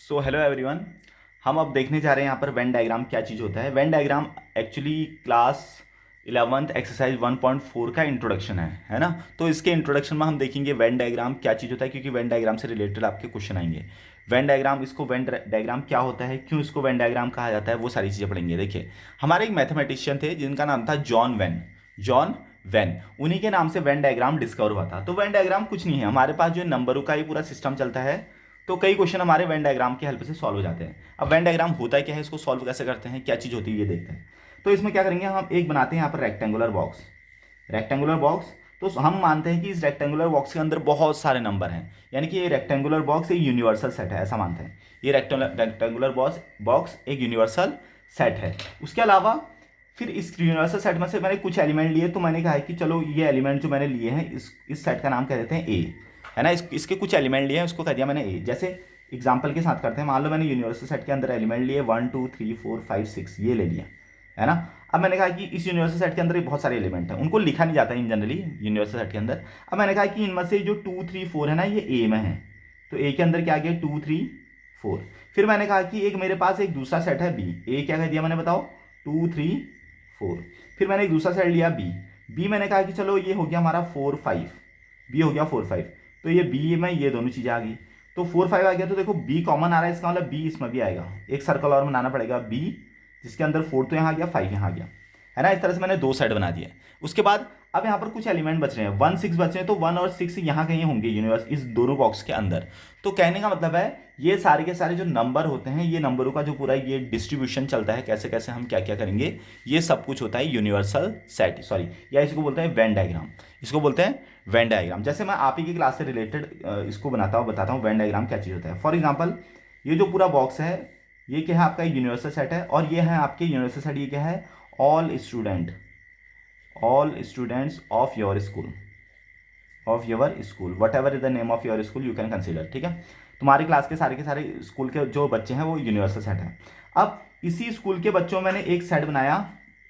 So hello everyone. हम अब देखने जा रहे हैं यहाँ पर वेन डायग्राम क्या चीज़ होता है। Venn diagram actually class 11th exercise 1.4 का इंट्रोडक्शन है ना। तो इसके इंट्रोडक्शन में हम देखेंगे वेन डायग्राम क्या चीज़ होता है, क्योंकि वेन डायग्राम से रिलेटेड आपके क्वेश्चन आएंगे। वेन डायग्राम, इसको वेन डायग्राम क्या होता है, क्यों इसको वेन डायग्राम कहा जाता है, वो सारी चीज़ें पढ़ेंगे। देखिए, हमारे एक मैथमेटिशियन थे जिनका नाम था जॉन वेन। जॉन वेन, उन्हीं के नाम से वेन डायग्राम डिस्कवर हुआ था। तो वेन डायग्राम कुछ नहीं है, हमारे पास जो नंबरों का ये पूरा सिस्टम चलता है। तो कई क्वेश्चन हमारे वेन डायग्राम की हेल्प से सॉल्व हो जाते हैं। अब वेन डायग्राम होता है क्या है, इसको सॉल्व कैसे करते हैं, क्या चीज़ होती है, ये देखते हैं। तो इसमें क्या करेंगे, हम एक बनाते हैं यहाँ पर रेक्टेंगुलर बॉक्स। रेक्टेंगुलर बॉक्स, तो हम मानते हैं कि इस रेक्टेंगुलर बॉक्स के अंदर बहुत सारे नंबर हैं, यानी कि ये रेक्टेंगुलर बॉक्स एक यूनिवर्सल सेट है, ऐसा मानते हैं। ये रेक्टेंगुलर बॉक्स एक यूनिवर्सल सेट है। उसके अलावा फिर इस यूनिवर्सल सेट में से मैंने कुछ एलिमेंट लिए, तो मैंने कहा है कि चलो ये एलिमेंट जो मैंने लिए हैं इस सेट का नाम कह देते हैं ए, है ना। इसके कुछ एलिमेंट लिए हैं, उसको कह दिया मैंने ए। जैसे एग्जाम्पल के साथ करते हैं, मान लो मैंने यूनिवर्सल सेट के अंदर एलिमेंट लिए 1 2 3 4 5 6, ये ले लिया, है ना। अब मैंने कहा कि इस यूनिवर्सल सेट के अंदर बहुत सारे एलिमेंट हैं, उनको लिखा नहीं जाता है इन जनरली यूनिवर्सल सेट के अंदर। अब मैंने कहा कि इनमें से जो 2 3 4 है ना, ये ए में है। तो ए के अंदर क्या आ गया, 2 3 4। फिर मैंने कहा कि एक मेरे पास एक दूसरा सेट है बी। ए क्या कह दिया मैंने, बताओ, 2 3 4। फिर मैंने एक दूसरा सेट लिया बी। बी मैंने कहा कि चलो ये हो गया हमारा 4 5। बी हो गया 4 5। तो ये बी में ये दोनों चीज़ें आ गई, तो 4 5 आ गया। तो देखो बी कॉमन आ रहा है, इसका मतलब बी इसमें भी आएगा। एक सर्कल और बनाना पड़ेगा बी, जिसके अंदर 4 तो यहाँ आ गया, 5 यहाँ आ गया, है ना। इस तरह से मैंने दो सेट बना दिए। उसके बाद अब यहाँ पर कुछ एलिमेंट बच रहे हैं, 1 6 बच रहे हैं, तो 1 और 6 यहाँ कहीं होंगे यूनिवर्स, इस दोनों बॉक्स के अंदर। तो कहने का मतलब है ये सारे के सारे जो नंबर होते हैं, ये नंबरों का जो पूरा ये डिस्ट्रीब्यूशन चलता है, कैसे कैसे हम क्या क्या करेंगे, ये सब कुछ होता है यूनिवर्सल सेट, सॉरी, या इसको बोलते हैं वेन डायग्राम। इसको बोलते हैं वेन डायग्राम। जैसे मैं आप ही की क्लास से रिलेटेड इसको बताता हूँ वेन डायग्राम क्या चीज़ होता है। फॉर एग्जाम्पल, ये जो पूरा बॉक्स है, ये क्या है, आपका यूनिवर्सल सेट है। और ये है आपके यूनिवर्सल सेट, ये क्या है, all students of your school, what ever is the name of your school you can consider, ठीक है। तुम्हारी क्लास के सारे स्कूल के जो बच्चे हैं वो यूनिवर्सल सेट है। अब इसी स्कूल के बच्चों में मैंने एक सेट बनाया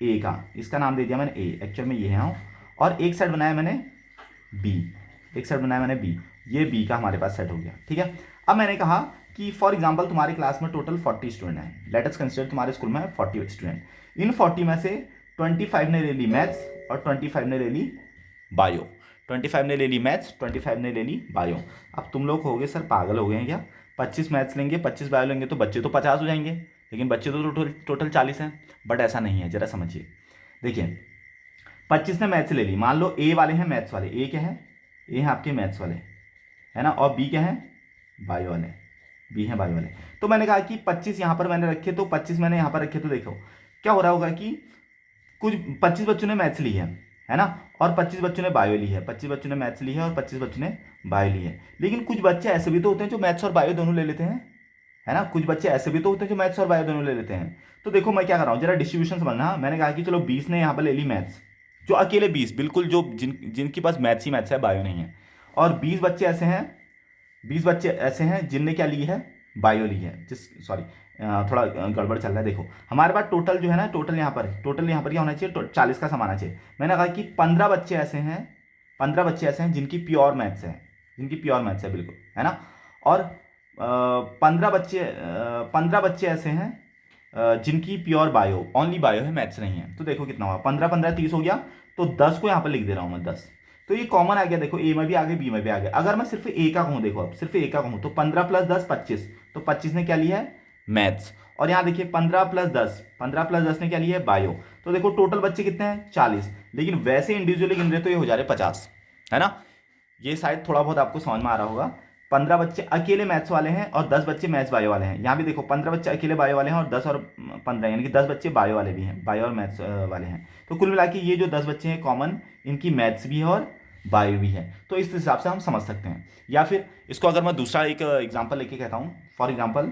ए का, इसका नाम दे दिया मैंने ए, एक्चुअल में ये है। और एक सेट बनाया मैंने बी, ये बी का हमारे पास सेट हो गया, ठीक है। अब मैंने कहा कि फॉर एग्जाम्पल तुम्हारी क्लास में टोटल 40 स्टूडेंट हैं। लेट अस कंसिडर तुम्हारे स्कूल में 40 स्टूडेंट। इन 40 में से 25 ने ले ली मैथ्स और 25 ने ले ली बायो। 25 ने ले ली मैथ्स, 25 ने ले ली बायो। अब तुम लोग कहोगे सर पागल हो गए हैं क्या, 25 मैथ्स लेंगे 25 बायो लेंगे तो बच्चे तो 50 हो जाएंगे, लेकिन बच्चे तो टोटल 40 हैं। बट ऐसा नहीं है, जरा समझिए। देखिए, 25 ने मैथ्स ले ली, मान लो ए वाले हैं मैथ्स वाले, ए क्या है, ए है आपके मैथ्स वाले, है ना। और बी क्या है, बायो वाले, बी है बायो वाले। तो मैंने कहा कि 25 यहाँ पर मैंने रखे, तो 25 मैंने यहाँ पर रखे, तो देखो क्या हो रहा होगा कि कुछ 25 बच्चों ने मैथ्स ली है ना, और 25 बच्चों ने बायो ली है। 25 बच्चों ने मैथ्स ली है और 25 बच्चों ने बायो ली है। लेकिन कुछ बच्चे ऐसे भी तो होते हैं जो मैथ्स और बायो दोनों ले लेते हैं, है ना। कुछ बच्चे ऐसे भी तो होते हैं जो मैथ्स और बायो दोनों ले लेते हैं। तो देखो मैं क्या कर रहा हूँ, जरा डिस्ट्रीब्यूशन समझना। मैंने कहा कि चलो 20 ने यहाँ पर ले ली मैथ्स, जो अकेले 20, बिल्कुल जो जिनके पास मैथ्स ही मैथ्स है, बायो नहीं है। और 20 बच्चे ऐसे हैं जिनने क्या ली है, बायो ली है। सॉरी, थोड़ा गड़बड़ चल रहा है। देखो हमारे पास टोटल जो है ना, टोटल यहाँ पर क्या होना चाहिए, 40 का सम आना चाहिए। मैंने कहा कि 15 बच्चे ऐसे हैं, 15 बच्चे ऐसे हैं जिनकी प्योर मैथ्स है, बिल्कुल, है ना। और 15 बच्चे ऐसे हैं जिनकी प्योर बायो, ओनली बायो है, मैथ्स नहीं है। तो देखो कितना हुआ, 15 15 30 हो गया। तो 10 को यहाँ पर लिख दे रहा हूँ मैं, 10। तो ये कॉमन आ गया, देखो ए में भी आ गए, बी में भी आ गया। अगर मैं सिर्फ ए का कहूँ, देखो अब सिर्फ ए का कहूँ, तो 15 + 10 25, तो 25 ने क्या लिया है, मैथ्स। और यहाँ देखिए 15 + 10 ने क्या लिया है, बायो। तो देखो टोटल बच्चे कितने हैं, 40। लेकिन वैसे इंडिविजुअली गिन रहे तो ये हो जा रहे 50, है ना। ये शायद थोड़ा बहुत आपको समझ में आ रहा होगा। 15 बच्चे अकेले मैथ्स वाले हैं और 10 बच्चे मैथ्स बायो वाले हैं। यहाँ भी देखो 15 बच्चे अकेले बायो वाले हैं और 10 और 15 यानी कि 10 बच्चे बायो वाले भी हैं, बायो और मैथ्स वाले हैं। तो कुल मिला के ये जो 10 बच्चे हैं कॉमन, इनकी मैथ्स भी है और बायो भी है। तो इस हिसाब से हम समझ सकते हैं। या फिर इसको अगर मैं दूसरा एक एग्जाम्पल लेके कहता हूँ, फॉर एग्जाम्पल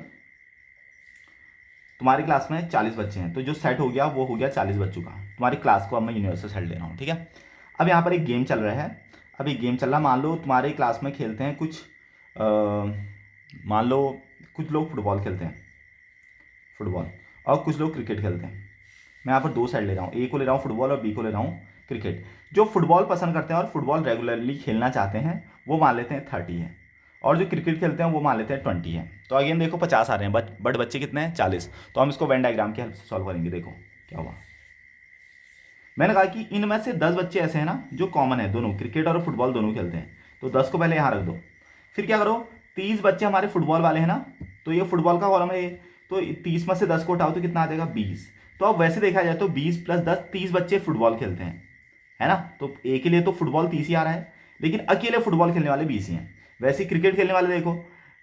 तुम्हारी क्लास में 40 बच्चे हैं, तो जो सेट हो गया वो हो गया 40 बच्चों का। तुम्हारी क्लास को अब मैं यूनिवर्सल सेट ले रहा हूँ, ठीक है। अब यहाँ पर एक गेम चल रहा है। अब एक गेम चल रहा है, मान लो तुम्हारे क्लास में खेलते हैं कुछ मान लो कुछ लोग फुटबॉल खेलते हैं, और कुछ लोग क्रिकेट खेलते हैं। मैं यहाँ पर दो साइड ले रहा हूँ, ए को ले रहा हूँ फुटबॉल और बी को ले रहा हूँ क्रिकेट। जो फुटबॉल पसंद करते हैं और फुटबॉल रेगुलरली खेलना चाहते हैं, वो मान लेते हैं 30 है। और जो क्रिकेट खेलते हैं वो मान लेते हैं 20 है। तो अगेन देखो 50 आ रहे हैं, बट बच्चे कितने हैं 40। तो हम इसको वेन डायग्राम की हेल्प से सॉल्व करेंगे। देखो क्या हुआ, मैंने कहा कि इनमें से 10 बच्चे ऐसे हैं ना जो कॉमन है, दोनों क्रिकेट और फुटबॉल दोनों खेलते हैं, तो 10 को पहले यहाँ रख दो। फिर क्या करो, 30 बच्चे हमारे फुटबॉल वाले हैं ना, तो ये फुटबॉल का कॉलम है ये, तो 30 में से 10 को उठाओ तो कितना आ जाएगा 20। तो अब वैसे देखा जाए तो 20 + 10 30 बच्चे फुटबॉल खेलते हैं, है ना। तो ए के लिए तो फुटबॉल 30 ही आ रहा है, लेकिन अकेले फुटबॉल खेलने वाले 20 ही हैं। वैसे ही क्रिकेट खेलने वाले देखो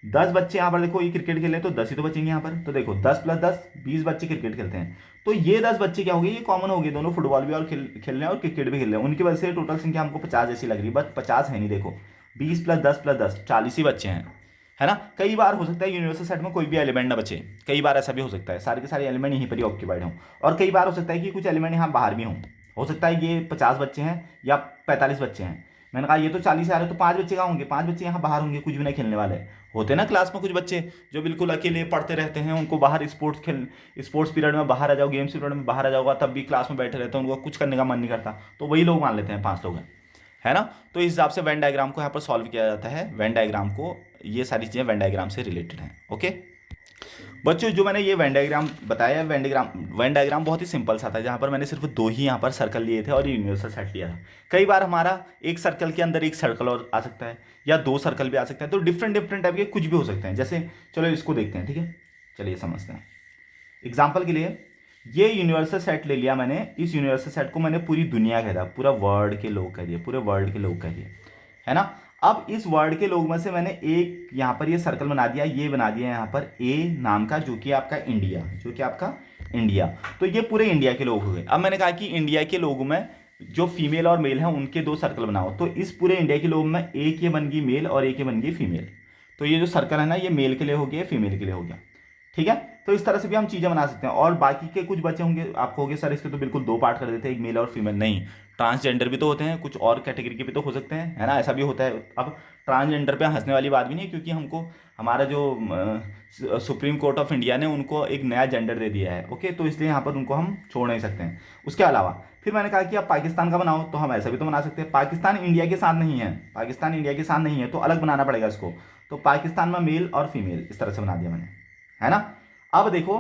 10 बच्चे यहाँ पर, देखो ये क्रिकेट खेल रहे हैं तो 10 ही तो बचेंगे यहाँ पर। तो देखो 10 + 10 20 बच्चे क्रिकेट खेलते हैं, तो ये 10 बच्चे क्या हो गए, ये कॉमन हो गए, दोनों फुटबॉल भी और खेल रहे हैं और क्रिकेट भी खेल रहे हैं, उनकी वजह से टोटल संख्या हमको 50 जैसी लग रही है, बट 50 है नहीं। देखो 20 + 10 + 10 40 ही बच्चे हैं, है ना। कई बार हो सकता है यूनिवर्सल सेट में कोई भी एलिमेंट ना बचे, कई बार ऐसा भी हो सकता है सारे के सारे एलिमेंट यहीं पर ही ऑक्यूपाइड हों, और कई बार हो सकता है कि कुछ एलिमेंट यहाँ बाहर भी हों। हो सकता है ये 50 बच्चे हैं या 45 बच्चे हैं, मैंने कहा ये तो 40 आ रहे, तो 5 बच्चे कहाँ होंगे, 5 बच्चे यहाँ बाहर होंगे, कुछ भी नहीं खेलने वाले होते हैं ना। क्लास में कुछ बच्चे जो बिल्कुल अकेले पढ़ते रहते हैं, उनको बाहर स्पोर्ट्स पीरियड में बाहर आ जाओ, गेम्स पीरियड में बाहर आ जाओगा, तब भी क्लास में बैठे रहते हैं, उनको कुछ करने का मन नहीं करता, तो वही लोग मान लेते हैं 5 लोग हैं, है ना। तो इस हिसाब से वेन डायग्राम को यहाँ पर सॉल्व किया जाता है। वेन डायग्राम को, ये सारी चीज़ें वेन डायग्राम से रिलेटेड हैं। ओके बच्चों, जो मैंने ये वेन डायग्राम बताया, वेन डायग्राम बहुत ही सिंपल सा था, जहाँ पर मैंने सिर्फ 2 ही यहाँ पर सर्कल लिए थे और यूनिवर्सल सेट लिया था। कई बार हमारा एक सर्कल के अंदर एक सर्कल और आ सकता है, या 2 सर्कल भी आ सकते हैं, तो डिफरेंट टाइप के कुछ भी हो सकते हैं। जैसे चलो इसको देखते हैं, ठीक है, चलिए समझते हैं। एग्जाम्पल के लिए ये यूनिवर्सल सेट ले लिया मैंने, इस यूनिवर्सल सेट को मैंने पूरी दुनिया कह दिया, पूरा वर्ल्ड के लोग कह दिए, पूरे वर्ल्ड के लोग कह दिए, है ना। अब इस वर्ल्ड के लोग में से मैंने एक यहाँ पर ये सर्कल बना दिया, ये बना दिया यहाँ पर ए नाम का, जो कि आपका इंडिया, जो कि आपका इंडिया। तो ये पूरे इंडिया के लोग हो गए। अब मैंने कहा कि इंडिया के लोगों में जो फीमेल और मेल हैं उनके 2 सर्कल बनाओ, तो इस पूरे इंडिया के लोगों में एक ये बन गई मेल और एक ये बन गई फीमेल। तो ये जो सर्कल है ना, ये मेल के लिए हो गया, फीमेल के लिए हो गया, ठीक है। तो इस तरह से भी हम चीज़ें बना सकते हैं। और बाकी के कुछ बचे होंगे, आपको होंगे सर इसके तो बिल्कुल 2 पार्ट कर देते हैं, एक मेल और फीमेल। नहीं, ट्रांसजेंडर भी तो होते हैं, कुछ और कैटेगरी के भी तो हो सकते हैं, है ना, ऐसा भी होता है। अब ट्रांसजेंडर पे हंसने वाली बात भी नहीं है, क्योंकि हमको हमारा जो सुप्रीम कोर्ट ऑफ इंडिया ने उनको एक नया जेंडर दे दिया है, ओके, तो इसलिए यहाँ पर उनको हम छोड़ नहीं सकते हैं। उसके अलावा फिर मैंने कहा कि आप पाकिस्तान का बनाओ, तो हम ऐसा भी तो बना सकते हैं। पाकिस्तान इंडिया के साथ नहीं है, पाकिस्तान इंडिया के साथ नहीं है, तो अलग बनाना पड़ेगा इसको। तो पाकिस्तान में मेल और फीमेल इस तरह से बना दिया मैंने, है ना। अब देखो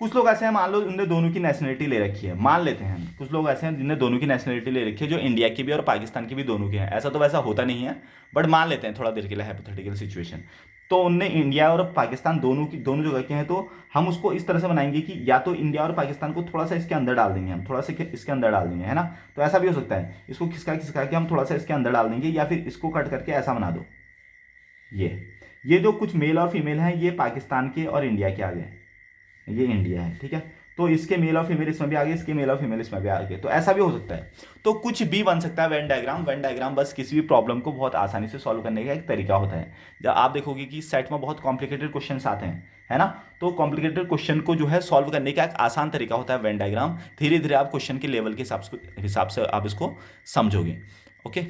कुछ लोग ऐसे हैं, मान लो उनने दोनों की नेशनलिटी ले रखी है, मान लेते हैं कुछ लोग ऐसे हैं जिनने दोनों की नेशनलिटी ले रखी है, जो इंडिया की भी और पाकिस्तान की भी दोनों की है। ऐसा तो वैसा होता नहीं है, बट मान लेते हैं थोड़ा देर के लिए हाइपोथेटिकल सिचुएशन। तो उनने इंडिया और पाकिस्तान दोनों जगह के हैं, तो हम उसको इस तरह से बनाएंगे कि या तो इंडिया और पाकिस्तान को थोड़ा सा इसके अंदर डाल देंगे, हम थोड़ा सा इसके अंदर डाल देंगे, है ना। तो ऐसा भी हो सकता है, इसको खिसका के हम थोड़ा सा इसके अंदर डाल देंगे, या फिर इसको कट करके ऐसा बना दो। ये जो कुछ मेल और फीमेल हैं, ये पाकिस्तान के और इंडिया के आ गए, ये इंडिया है, ठीक है। तो इसके मेल और फीमेल इसमें भी आ गए, इसके मेल और फीमेल इसमें भी आ गए, तो ऐसा भी हो सकता है। तो कुछ भी बन सकता है वेन डायग्राम। वेन डायग्राम बस किसी भी प्रॉब्लम को बहुत आसानी से सॉल्व करने का एक तरीका होता है। जब आप देखोगे कि सेट में बहुत कॉम्प्लिकेटेड क्वेश्चन आते हैं, है ना, तो कॉम्प्लिकेटेड क्वेश्चन को जो है सॉल्व करने का एक आसान तरीका होता है वेन डायग्राम। धीरे धीरे आप क्वेश्चन के लेवल के हिसाब से आप इसको समझोगे। ओके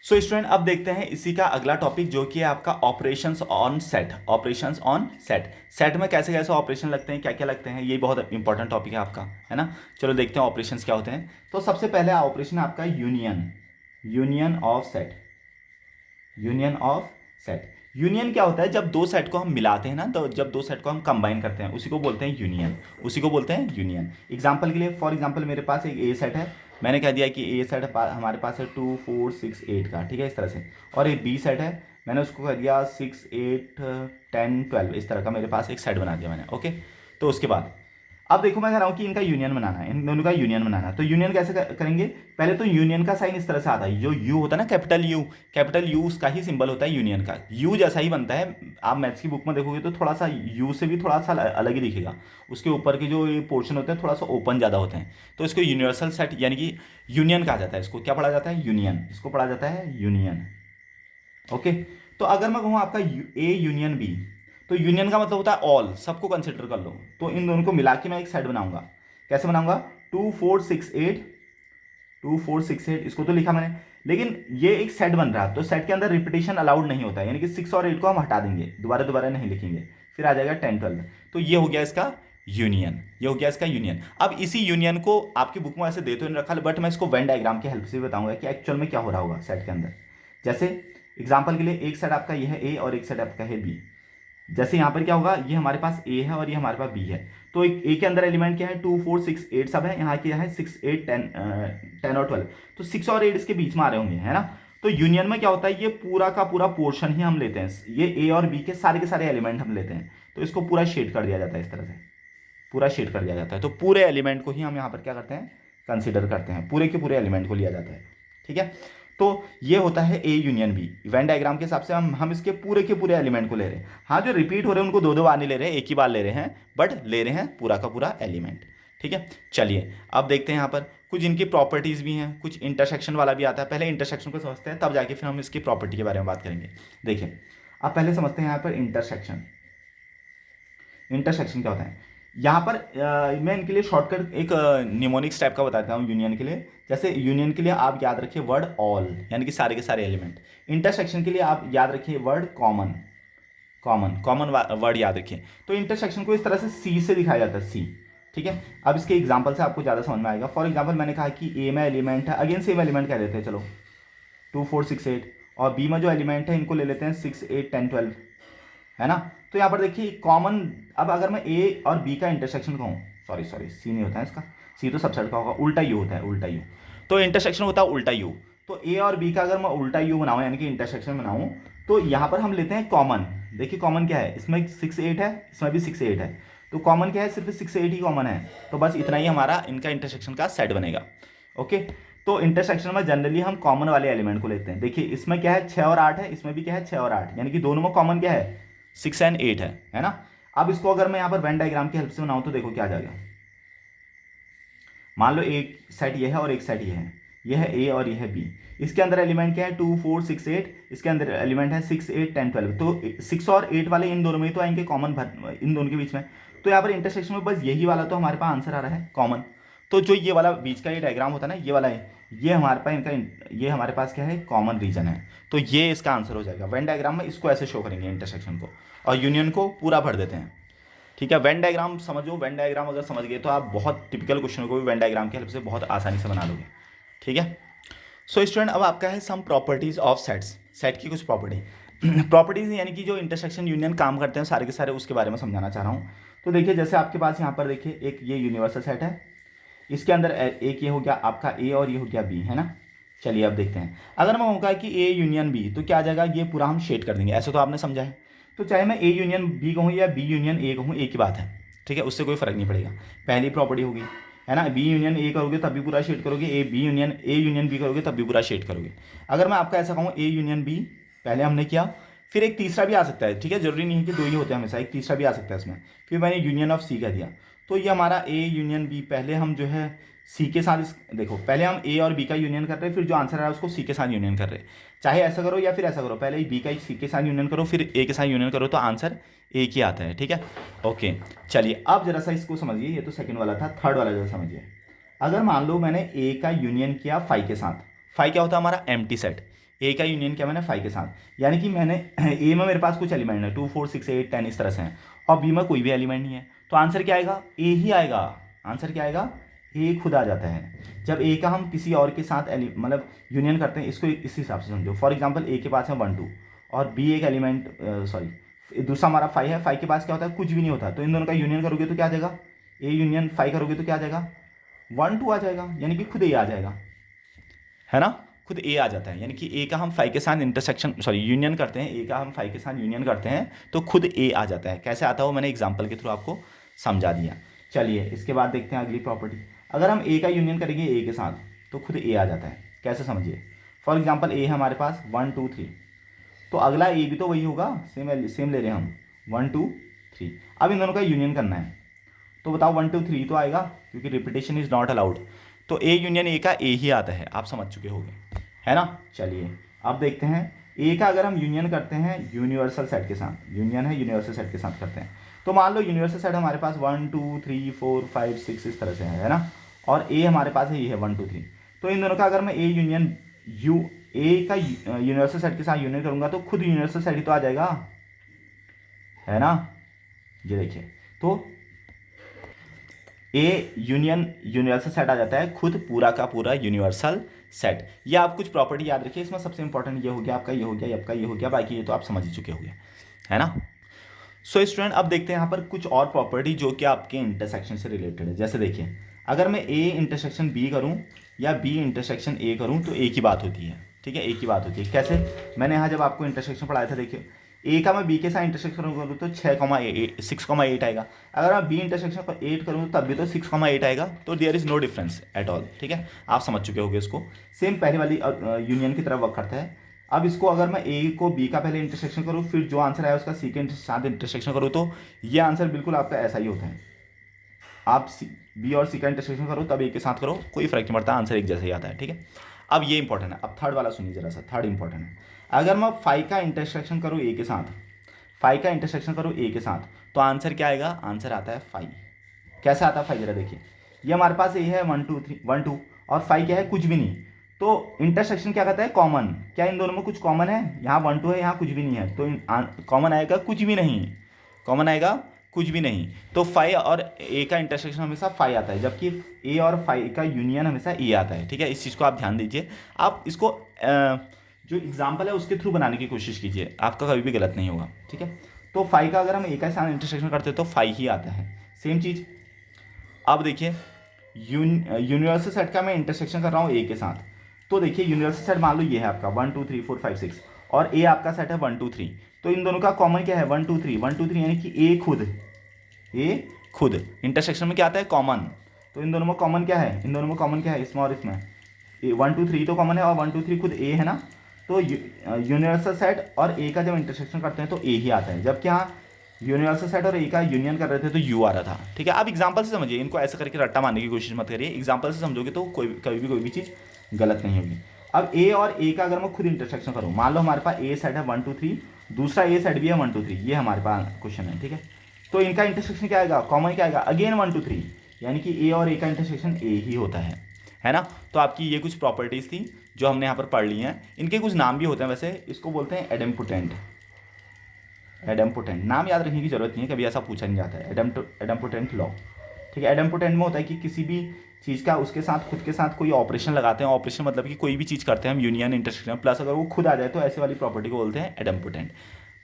सो स्टूडेंट, अब देखते हैं इसी का अगला टॉपिक, जो कि है आपका operations on set. Operations on set, set में कैसे कैसे ऑपरेशन लगते हैं, क्या क्या लगते हैं, ये बहुत इंपॉर्टेंट टॉपिक है आपका, है ना। चलो देखते हैं ऑपरेशंस क्या होते हैं। तो सबसे पहले ऑपरेशन है आपका union of set. Union of set, union क्या होता है, जब 2 सेट को हम मिलाते हैं ना, तो जब 2 सेट को हम कंबाइन करते हैं, उसी को बोलते हैं यूनियन, उसी को बोलते हैं यूनियन। एग्जाम्पल के लिए, फॉर एग्जाम्पल मेरे पास एक ए सेट है, मैंने कह दिया कि ए सेट हमारे पास है 2 4 6 8 का, ठीक है, इस तरह से। और एक बी सेट है, मैंने उसको कह दिया 6 8 10 12, इस तरह का मेरे पास एक सेट बना दिया मैंने, ओके। तो उसके बाद अब देखो मैं कह रहा हूँ कि इनका यूनियन बनाना है, इन दोनों का यूनियन बनाना है। तो यूनियन कैसे करेंगे, पहले तो यूनियन का साइन इस तरह से आता है, जो यू होता है ना, कैपिटल यू उसका ही सिंबल होता है यूनियन का, यू जैसा ही बनता है। आप मैथ्स की बुक में देखोगे तो थोड़ा सा यू से भी थोड़ा सा अलग ही दिखेगा, उसके ऊपर के जो ये पोर्शन होते हैं थोड़ा सा ओपन ज़्यादा होते हैं। तो इसको यूनिवर्सल सेट यानी कि यूनियन कहा जाता है। इसको क्या पढ़ा जाता है, यूनियन, इसको पढ़ा जाता है यूनियन, ओके। तो अगर मैं कहूँ आपका ए यूनियन बी, तो यूनियन का मतलब होता है ऑल, सबको कंसिडर कर लो। तो इन दोनों को मिला के मैं एक सेट बनाऊंगा, कैसे बनाऊंगा, 2 4 6 8, 2 4 6 8, इसको तो लिखा मैंने, लेकिन ये एक सेट बन रहा है, तो सेट के अंदर रिपीटेशन अलाउड नहीं होता है, यानी कि 6 और 8 को हम हटा देंगे, दोबारा नहीं लिखेंगे, फिर आ जाएगा 10 12। तो ये हो गया इसका यूनियन, ये हो गया इसका यूनियन। अब इसी यूनियन को आपकी बुक में ऐसे दे तो नहीं रखा, बट मैं इसको वेन डायग्राम की हेल्प से बताऊंगा कि एक्चुअल में क्या हो रहा होगा सेट के अंदर। जैसे एग्जाम्पल के लिए एक सेट आपका ये है ए और एक सेट आपका है बी। जैसे यहाँ पर क्या होगा, ये हमारे पास ए है और ये हमारे पास बी है, तो एक ए के अंदर एलिमेंट क्या है 2 4 6 8 सब है, यहाँ क्या है 6 8 10 और 12, तो 6 और 8 इसके बीच में आ रहे होंगे, है ना। तो यूनियन में क्या होता है, ये पूरा का पूरा पोर्शन ही हम लेते हैं, ये ए और बी के सारे एलिमेंट हम लेते हैं, तो इसको पूरा शेड कर दिया जाता है, इस तरह से पूरा शेड कर दिया जाता है। तो पूरे एलिमेंट को ही हम यहाँ पर क्या करते हैं, कंसिडर करते हैं, पूरे के पूरे एलिमेंट को लिया जाता है, ठीक है। तो ये होता है A union B. Venn diagram के हिसाब से हम इसके पूरे के पूरे एलिमेंट को ले रहे हैं। हाँ, जो रिपीट हो रहे हैं उनको दो दो बार नहीं ले रहे हैं, एक ही बार ले रहे हैं, बट ले रहे हैं पूरा का पूरा एलिमेंट, ठीक है। चलिए अब देखते हैं यहाँ पर कुछ इनकी प्रॉपर्टीज़ भी हैं, कुछ इंटरसेक्शन वाला भी आता है। पहले इंटरसेक्शन को समझते हैं, तब जाके फिर हम इसकी प्रॉपर्टी के बारे में बात करेंगे। देखिए अब पहले समझते हैं यहाँ पर इंटरसेक्शन। इंटरसेक्शन क्या होता है, यहाँ पर मैं इनके लिए शॉर्टकट एक निमोनिक्स टाइप का बताता हूँ यूनियन के लिए। जैसे यूनियन के लिए आप याद रखिए वर्ड ऑल, यानी कि सारे के सारे एलिमेंट। इंटरसेक्शन के लिए आप याद रखिए वर्ड कॉमन, कॉमन वर्ड याद रखिए। तो इंटरसेक्शन को इस तरह से सी से दिखाया जाता है, सी, ठीक है। अब इसके एग्जाम्पल से आपको ज़्यादा समझ में आएगा। फॉर एग्जाम्पल मैंने कहा कि ए में एलिमेंट है, अगेन सेम एलिमेंट कह देते हैं, चलो 2 4 6 8, और बी में जो एलिमेंट है इनको ले लेते हैं 6 8 10 12, है ना। तो यहाँ पर देखिए कॉमन, अब अगर मैं ए और बी का इंटरसेक्शन कहूँ, सॉरी सी नहीं होता है इसका, सी तो सबसेट का होगा, उल्टा यू होता है, उल्टा यू। तो इंटरसेक्शन होता है उल्टा यू। तो ए और बी का अगर मैं उल्टा यू बनाऊँ, यानी कि इंटरसेक्शन बनाऊँ, तो यहाँ पर हम लेते हैं कॉमन। देखिए कॉमन क्या है, इसमें 6 8 है, इसमें भी 6 8 है, तो कॉमन क्या है, सिर्फ 6 8 ही कॉमन है, तो बस इतना ही हमारा इनका इंटरसेक्शन का सेट बनेगा, ओके। तो इंटरसेक्शन में जनरली हम कॉमन वाले एलिमेंट को लेते हैं। देखिए इसमें क्या है 6 और 8 है, इसमें भी क्या है 6 और 8, यानी कि दोनों में कॉमन क्या है 6 एंड 8 है ना। अब इसको अगर मैं यहाँ पर वेन डायग्राम की हेल्प से बनाऊँ तो देखो क्या आ जाएगा। मान लो एक सेट ये है और एक सेट ये है ए और ये है बी। इसके अंदर एलिमेंट क्या है 2 4 6 8, इसके अंदर एलिमेंट है 6 8 10 12, तो 6 और 8 वाले इन दोनों में तो आएंगे कॉमन, इन दोनों के बीच में। तो यहाँ पर इंटरसेक्शन में बस यही वाला तो हमारे पास आंसर आ रहा है कॉमन। तो जो ये वाला बीच का ये डायग्राम होता है ना, ये वाला है, ये हमारे पास इनका, ये हमारे पास क्या है कॉमन रीजन है, तो ये इसका आंसर हो जाएगा। वेन डायग्राम में इसको ऐसे शो करेंगे इंटरसेक्शन को, और यूनियन को पूरा भर देते हैं, ठीक है। वेन डायग्राम समझो, वेन डायग्राम अगर समझ गए तो आप बहुत टिपिकल क्वेश्चन को भी वेन डायग्राम की हेल्प से बहुत आसानी से बना लोगे, ठीक है। सो स्टूडेंट अब आपका है some properties of sets, set की कुछ प्रॉपर्टीज यानी कि जो इंटरसेक्शन यूनियन काम करते हैं सारे के सारे, उसके बारे में समझाना चाह रहा हूँ। तो देखिए जैसे आपके पास यहाँ पर देखिए एक ये यूनिवर्सल सेट है, इसके अंदर एक ये हो गया आपका ए और ये हो गया बी, है ना। चलिए अब देखते हैं, अगर मैं कहूँगा कि ए यूनियन बी तो क्या आ जाएगा, ये पूरा हम शेड कर देंगे, ऐसे तो आपने समझा है। तो चाहे मैं ए यूनियन बी कहूँ या बी यूनियन ए कहूँ, एक ही बात है, ठीक है, उससे कोई फर्क नहीं पड़ेगा। पहली प्रॉपर्टी होगी, है ना, बी यूनियन ए करोगे तब भी पूरा शेड करोगे, ए यूनियन बी करोगे तब भी पूरा शेड करोगे। अगर मैं आपका ऐसा कहूँ ए यूनियन बी, पहले हमने किया, फिर एक तीसरा भी आ सकता है, ठीक है, जरूरी नहीं है कि दो ही होते हैं हमेशा, एक तीसरा भी आ सकता है इसमें, फिर मैंने यूनियन ऑफ सी कह दिया, तो ये हमारा ए यूनियन बी। पहले हम जो है सी के साथ देखो पहले हम ए और बी का यूनियन कर रहे हैं, फिर जो आंसर आ रहा है उसको सी के साथ यूनियन कर रहे हैं। चाहे ऐसा करो या फिर ऐसा करो, पहले बी का सी के साथ यूनियन करो फिर ए के साथ यूनियन करो, तो आंसर एक ही आता है, ठीक है, ओके। चलिए अब जरा सा इसको समझिए, ये तो सेकंड वाला था, थर्ड वाला जरा समझिए। अगर मान लो मैंने ए का यूनियन किया फाइव के साथ, फाइव क्या होता है हमारा एम्प्टी सेट, ए का यूनियन किया मैंने फाइव के साथ, यानी कि मैंने ए में मेरे पास कुछ एलिमेंट है 2 4 6 8 10 इस तरह से हैं, और बी में कोई भी एलिमेंट नहीं है, तो आंसर क्या आएगा, ए ही आएगा। आंसर क्या आएगा, ए खुद आ जाता है। जब ए का हम किसी और के साथ मतलब यूनियन करते हैं, इसको इस हिसाब से समझो। फॉर एग्जांपल ए के पास है 1 2 और बी एक एलिमेंट सॉरी दूसरा हमारा 5 है, 5 के पास क्या होता है, कुछ भी नहीं होता, तो इन दोनों का यूनियन करोगे तो क्या आ जाएगा, ए यूनियन 5 करोगे तो क्या आ जाएगा 1 2 आ जाएगा, यानी कि खुद ए आ जाएगा, है ना, खुद ए आ जाता है। यानी कि ए का हम 5 के साथ इंटरसेक्शन यूनियन करते हैं, ए का हम 5 के साथ यूनियन करते हैं तो खुद ए आ जाता है। कैसे आता है वो मैंने एग्जाम्पल के थ्रू आपको समझा दिया। चलिए इसके बाद देखते हैं अगली प्रॉपर्टी। अगर हम ए का यूनियन करेंगे ए के साथ तो खुद ए आ जाता है, कैसे समझिए। फॉर एग्जाम्पल ए है हमारे पास 1 2 3, तो अगला ए भी तो वही होगा, सेम ले रहे हैं हम 1 2 3। अब इन दोनों का यूनियन करना है, तो बताओ 1 2 3 तो आएगा, क्योंकि रिपीटेशन इज नॉट अलाउड, तो ए यूनियन ए का ए ही आता है, आप समझ चुके होंगे, है ना। चलिए अब देखते हैं ए का अगर हम यूनियन करते हैं यूनिवर्सल सेट के साथ, यूनियन है यूनिवर्सल सेट के साथ करते हैं, तो मान लो यूनिवर्सल सेट हमारे पास 1 2 3 4 5 6 इस तरह से है ना, और ए हमारे पास है ये है 1 2 3। तो इन दोनों का अगर मैं ए यूनियन ए का यूनिवर्सल सेट के साथ यूनियन करूंगा तो खुद यूनिवर्सल सेट ही तो आ जाएगा, है ना। ये देखिए तो ए यूनियन यूनिवर्सल सेट आ जाता है, खुद पूरा का पूरा यूनिवर्सल सेट। ये आप कुछ प्रॉपर्टी याद रखिए, इसमें सबसे इंपॉर्टेंट ये हो गया आपका, ये हो गया, ये आपका ये हो गया, बाकी ये तो आप समझ ही चुके होंगे, है ना। सो स्टूडेंट अब देखते हैं यहाँ पर कुछ और प्रॉपर्टी जो कि आपके इंटरसेक्शन से रिलेटेड है। जैसे देखिए, अगर मैं ए इंटरसेक्शन बी करूँ या बी इंटरसेक्शन ए करूँ तो एक ही बात होती है, ठीक है, एक ही बात होती है। कैसे? मैंने यहाँ जब आपको इंटरसेक्शन पढ़ाया था, देखिए ए का मैं बी के साथ इंटरसेक्शन करूँ तो 6,8 आएगा। अगर मैं बी इंटरसेक्शन को 8 करूँ तब भी तो 6,8 आएगा। तो there is no difference at all, ठीक है, आप समझ चुके होंगे इसको। सेम पहले वाली यूनियन की तरफ वर्क करता है। अब इसको अगर मैं ए को बी का पहले इंटरसेक्शन करूँ, फिर जो आंसर आया उसका सी के साथ इंटरसेक्शन करूँ, तो ये आंसर बिल्कुल आपका ऐसा ही होता है। आप बी और सी का इंटरसेक्शन करो तब ए के साथ करो, कोई फर्क नहीं पड़ता, आंसर एक जैसा ही आता है, ठीक है। अब ये इंपॉर्टेंट है। अब थर्ड वाला सुनिए जरा सा, थर्ड इंपॉर्टेंट है। अगर मैं 5 का इंटरसेक्शन करूँ ए के साथ, 5 का इंटरसेक्शन करूँ ए के साथ, तो आंसर क्या आएगा? आंसर आता है 5। कैसे आता है 5? जरा देखिए, ये हमारे पास ए है 1 2 3 1 2 और 5 क्या है? कुछ भी नहीं। तो इंटरसेक्शन क्या कहता है? कॉमन। क्या इन दोनों में कुछ कॉमन है? यहाँ 1 2 है, यहाँ कुछ भी नहीं है, तो कॉमन आएगा कुछ भी नहीं, कॉमन आएगा कुछ भी नहीं। तो 5 और ए का इंटरसेक्शन हमेशा 5 आता है, जबकि ए और 5 का यूनियन हमेशा ए आता है, ठीक है। इस चीज़ को आप ध्यान दीजिए। आप इसको जो एग्जाम्पल है उसके थ्रू बनाने की कोशिश कीजिए, आपका कभी भी गलत नहीं होगा, ठीक है। तो 5 का अगर हम ए का साथ इंटरसेक्शन करते हैं तो 5 ही आता है। सेम चीज़ अब देखिए, यूनिवर्सल सेट का मैं इंटरसेक्शन कर रहा हूँ ए के साथ, तो देखिए यूनिवर्सल सेट मान लो ये है आपका 1 2 3 4 5 6 और ए आपका सेट है 1 2 3। तो इन दोनों का कॉमन क्या है? 1 2 3 1 2 3, यानी कि ए खुद इंटरसेक्शन में क्या आता है? कॉमन। तो इन दोनों में कॉमन क्या है? इन दोनों में कॉमन क्या है? इसमें और इसमें 1 2 3 तो कॉमन है और 1 2 3 खुद ए है ना। तो यूनिवर्सल सेट और ए का जब इंटरसेक्शन करते हैं तो ए ही आता है, जबकि यहाँ यूनिवर्सल सेट और ए का यूनियन कर रहे थे तो यू आ रहा था, ठीक है। आप एग्जांपल से समझिए, इनको ऐसे करके रट्टा मारने की कोशिश मत करिए, एग्जांपल से समझोगे तो कभी भी चीज़ गलत नहीं होगी। अब ए और ए का अगर मैं खुद इंटरसेक्शन करूँ, मान लो हमारे पास ए सेट है 1 2 3, दूसरा ए सेट भी है 1 2 3, ये हमारे पास क्वेश्चन है, ठीक है। तो इनका इंटरसेक्शन क्या आएगा? कॉमन क्या आएगा? अगेन 1 2 3, यानी कि ए और ए का इंटरसेक्शन ए ही होता है ना। तो आपकी ये कुछ प्रॉपर्टीज़ थी जो हमने यहाँ पर पढ़ ली हैं। इनके कुछ नाम भी होते हैं वैसे, इसको बोलते हैं एडेम्पोटेंट। एडेम्पोटेंट नाम याद रखने की जरूरत नहीं है, कभी ऐसा पूछा नहीं जाता है। एडेम्पोटेंट लॉ, ठीक है। एडेम्पोटेंट में होता है कि किसी भी चीज़ का उसके साथ खुद के साथ कोई ऑपरेशन लगाते हैं। ऑपरेशन मतलब कि कोई भी चीज़ करते हैं हम, यूनियन इंटरसेक्शन प्लस अगर वो खुद आ जाए तो ऐसे वाली प्रॉपर्टी को बोलते हैं एडेम्पोटेंट।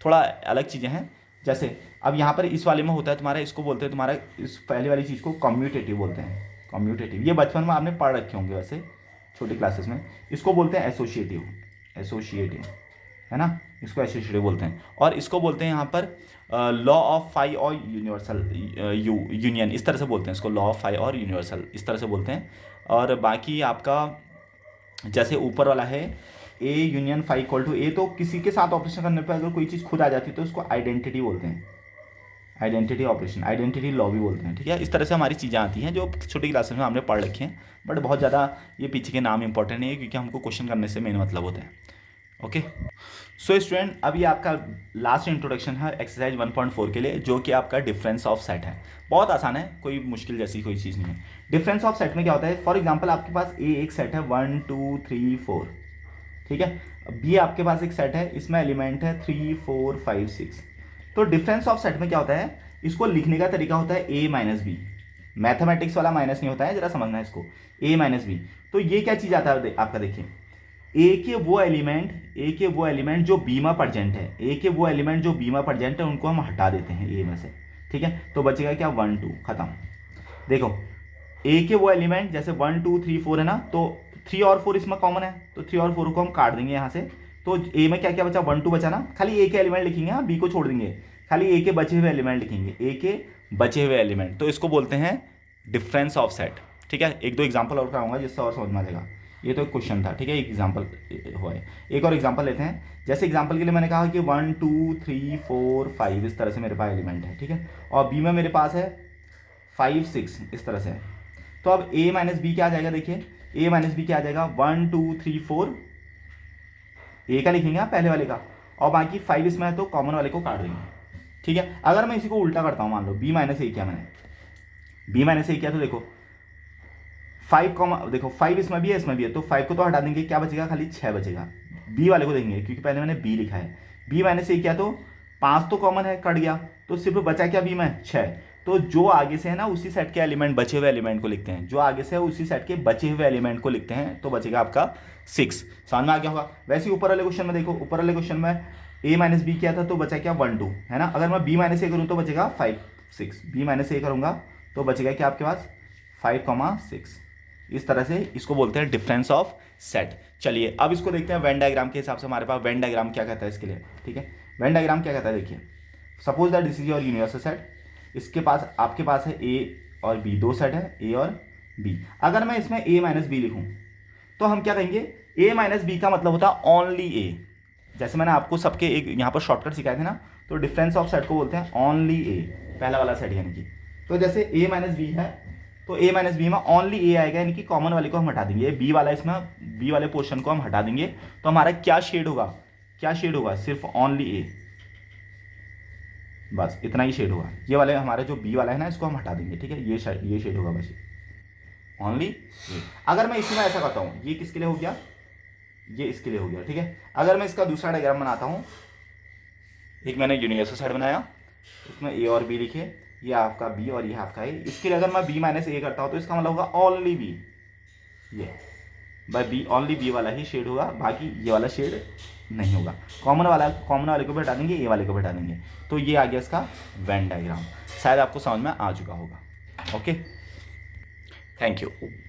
थोड़ा अलग चीज़ें हैं। जैसे अब यहाँ पर इस वाले में होता है तुम्हारा, इसको बोलते हैं तुम्हारा, इस पहले वाली चीज़ को कम्यूटेटिव बोलते हैं। कम्यूटेटिव ये बचपन में आपने पढ़ रखे होंगे वैसे, छोटी क्लासेस में। इसको बोलते हैं एसोसिएटिव, एसोसिएटिव, है ना, इसको एसोसिएटिव बोलते हैं। और इसको बोलते हैं यहाँ पर लॉ ऑफ फाई और यूनिवर्सल यूनियन, इस तरह से बोलते हैं इसको, लॉ ऑफ फाई और यूनिवर्सल इस तरह से बोलते हैं। और बाकी आपका जैसे ऊपर वाला है A union phi equal to A, तो किसी के साथ ऑपरेशन करने पर अगर कोई चीज़ खुद आ जाती है तो उसको आइडेंटिटी बोलते हैं, आइडेंटिटी ऑपरेशन, आइडेंटिटी लॉ भी बोलते हैं, ठीक है। इस तरह से हमारी चीज़ें आती हैं जो छोटी क्लासेस में हमने पढ़ रखी हैं, बट बहुत ज़्यादा ये पीछे के नाम इंपॉर्टेंट नहीं है क्योंकि हमको क्वेश्चन करने से मेन मतलब होता है। ओके सो स्टूडेंट, अभी आपका लास्ट इंट्रोडक्शन है एक्सरसाइज 1.4 के लिए, जो कि आपका डिफरेंस ऑफ सेट है। बहुत आसान है, कोई मुश्किल जैसी कोई चीज़ नहीं है। डिफरेंस ऑफ सेट में क्या होता है? फॉर एग्जांपल आपके पास ए एक सेट है 1 2 3 4, ठीक है। बी आपके पास एक सेट है, इसमें एलिमेंट है 3 4 5 6। तो डिफरेंस ऑफ सेट में क्या होता है? इसको लिखने का तरीका होता है ए माइनस बी। मैथमेटिक्स वाला माइनस नहीं होता है, जरा समझना है इसको, ए माइनस बी। तो ये क्या चीज़ आता है आपका? देखिए, ए के वो एलिमेंट जो बी में प्रेजेंट है, ए के वो एलिमेंट जो बी में प्रेजेंट है उनको हम हटा देते हैं ए में से, ठीक है। तो बचेगा क्या? 1 2, खत्म। देखो ए के वो एलिमेंट जैसे 1 2 3 4 है ना, तो 3 और 4 इसमें कॉमन है, तो 3 और 4 को हम काट देंगे यहाँ से। तो ए में क्या क्या बचा? 1 2 बचा ना, खाली ए के एलिमेंट लिखेंगे, हाँ, बी को छोड़ देंगे, खाली ए के बचे हुए एलिमेंट लिखेंगे, ए के बचे हुए एलिमेंट। तो इसको बोलते हैं डिफरेंस ऑफ सेट, ठीक है। एक दो एग्जाम्पल और कराऊंगा जिससे और समझ में आ जाएगा। ये तो एक क्वेश्चन था, ठीक है, एक एग्जाम्पल हुआ है। एक और एग्जाम्पल लेते हैं। जैसे एग्जाम्पल के लिए मैंने कहा कि 1 2 3 4 5 इस तरह से मेरे पास एलिमेंट है, ठीक है। और बी में मेरे पास है 5 6 इस तरह से है। तो अब ए माइनस बी क्या आ जाएगा? देखिए ए माइनस बी क्या आ जाएगा? 1 2 3 4 ए का लिखेंगे आप पहले वाले का, और बाकी 5 इसमें है तो कॉमन वाले को काट देंगे, ठीक है। अगर मैं इसी को उल्टा करता हूँ, मान लो बी माइनस ए किया मैंने, बी माइनस ए किया, तो देखो 5 कॉमा, देखो 5 इसमें भी है इसमें भी है, तो 5 को तो हटा देंगे, क्या बचेगा? खाली 6 बचेगा। बी वाले को देंगे क्योंकि पहले मैंने बी लिखा है। बी माइनस ए किया तो 5 तो कॉमन है, कट गया, तो सिर्फ बचा क्या बी में? 6। तो जो आगे से है ना उसी सेट के एलिमेंट, बचे हुए एलिमेंट को लिखते हैं, जो आगे से है उसी सेट के बचे हुए एलिमेंट को लिखते हैं, तो बचेगा आपका 6। समझ में आ गया होगा। वैसे ही ऊपर वाले क्वेश्चन में देखो, ऊपर वाले क्वेश्चन में a माइनस बी किया था तो बचा क्या 1 2, है ना। अगर मैं b माइनस ए करूँ तो बचेगा 5 6, b माइनस ए करूँगा तो बचेगा क्या आपके पास 5,6। इस तरह से इसको बोलते हैं डिफरेंस ऑफ सेट। चलिए अब इसको देखते हैं वेन डायग्राम के हिसाब से, हमारे पास वेन डायग्राम क्या कहता है इसके लिए, ठीक है। वेन डायग्राम क्या कहता है, देखिए suppose that this is your universal set, इसके पास आपके पास है ए और बी, दो सेट है ए और बी। अगर मैं इसमें ए माइनस बी लिखूँ तो हम क्या कहेंगे, ए माइनस बी का मतलब होता है ओनली ए। जैसे मैंने आपको सबके एक यहाँ पर शॉर्टकट सिखाए थे ना, तो डिफरेंस ऑफ सेट को बोलते हैं ओनली ए, पहला वाला सेट यानी कि। तो जैसे ए माइनस बी है तो ए माइनस बी में ओनली ए आएगा, यानी कि कॉमन वाले को हम हटा देंगे, बी वाला इसमें बी वाले पोर्शन को हम हटा देंगे, तो हमारा क्या शेड होगा, क्या शेड होगा, सिर्फ ओनली ए, बस इतना ही शेड होगा। ये वाले हमारे जो बी वाला है ना इसको हम हटा देंगे, ठीक है, ये शेड होगा बस ओनली ए। अगर मैं इसी में ऐसा करता हूँ, ये किसके लिए हो गया, ये इसके लिए हो गया, ठीक है। अगर मैं इसका दूसरा डायग्राम बनाता हूँ, एक मैंने यूनिवर्सल सेट बनाया, उसमें ए और बी लिखे, ये आपका बी और ये आपका ए। इसके लिए अगर मैं बी माइनस ए करता हूँ तो इसका मतलब होगा ओनली बी, ये बाय बी, ओनली बी वाला ही शेड होगा, बाकी ये वाला शेड नहीं होगा। कॉमन वाले को भी हटा देंगे, ए वाले को भी हटा देंगे। तो ये आ गया इसका वेन डायग्राम। शायद आपको समझ में आ चुका होगा। Okay, thank you.